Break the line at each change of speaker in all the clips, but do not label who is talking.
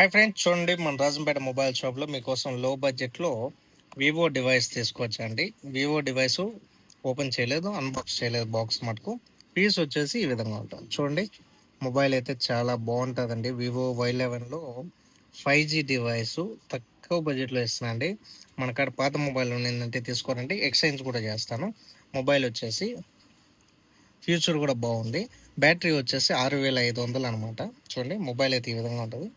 Hi friends, చూడండి మన Rajampet mobile షాప్లో మీకోసం లో బడ్జెట్లో వివో డివైస్ తీసుకొచ్చండి. వివో డివైస్ ఓపెన్ చేయలేదు, అన్బాక్స్ చేయలేదు. బాక్స్ మటుకు పీస్ వచ్చేసి ఈ విధంగా ఉంటుంది. చూడండి, మొబైల్ అయితే చాలా బాగుంటుందండి. వివో Y11లో 5G డివైస్ తక్కువ బడ్జెట్లో ఇస్తున్నాండి. మన కాడ పాత మొబైల్ ఏంటంటే తీసుకోవాలంటే ఎక్స్చేంజ్ కూడా చేస్తాను. మొబైల్ వచ్చేసి ఫ్యూచర్ కూడా బాగుంది. బ్యాటరీ వచ్చేసి 6500 అనమాట. చూడండి, మొబైల్ అయితే ఈ విధంగా ఉంటుంది.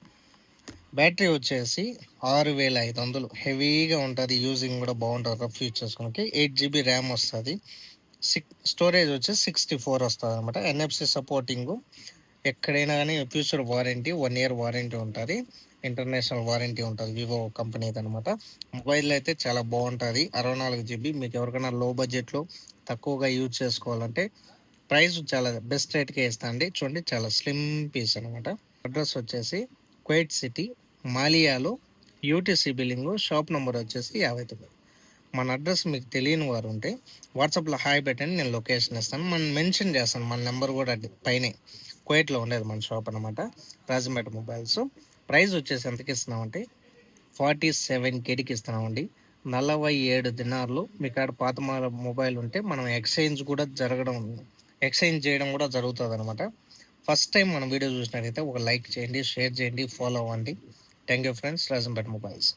బ్యాటరీ వచ్చేసి 6500 హెవీగా ఉంటుంది. యూజింగ్ కూడా బాగుంటుంది. రఫ్ యూజ్ చేసుకోవడానికి 8GB ర్యామ్ వస్తుంది. స్టోరేజ్ వచ్చేసి 64 వస్తుంది అనమాట. NFC సపోర్టింగ్ ఎక్కడైనా కానీ ఫ్యూచర్ వారంటీ 1 year వారంటీ ఉంటుంది. ఇంటర్నేషనల్ వారంటీ ఉంటుంది. వివో కంపెనీది అనమాట. మొబైల్ అయితే చాలా బాగుంటుంది. 64GB. మీకు ఎవరికైనా లో బడ్జెట్లో తక్కువగా యూజ్ చేసుకోవాలంటే ప్రైస్ చాలా బెస్ట్ రేట్కే ఇస్తా అండి. చూడండి, చాలా స్లిమ్ పీస్ అనమాట. అడ్రస్ వచ్చేసి కువైట్ సిటీ, మాలియాలో, యూటీసీ బిల్లింగ్, షాప్ నెంబర్ వచ్చేసి 59. మన అడ్రస్ మీకు తెలియని వారు ఉంటే వాట్సాప్లో హాయ్ పెట్టండి, నేను లొకేషన్ ఇస్తాను. మనం మెన్షన్ చేస్తాను, మన నెంబర్ కూడా పైనే. కువైట్లో ఉండేది మన షాప్ అనమాట, రాజంపేట మొబైల్స్. ప్రైస్ వచ్చేసి ఎంతకి ఇస్తున్నామంటే 47Kకి ఇస్తున్నామండి. 47 దినార్లు. మీ కాడ పాత మొబైల్ ఉంటే మనం ఎక్స్చేంజ్ చేయడం కూడా జరుగుతుంది అనమాట. ఫస్ట్ టైం మన వీడియో చూసినట్టయితే ఒక లైక్ చేయండి, షేర్ చేయండి, ఫాలో అవ్వండి. Thank you friends, Rajampet mobiles.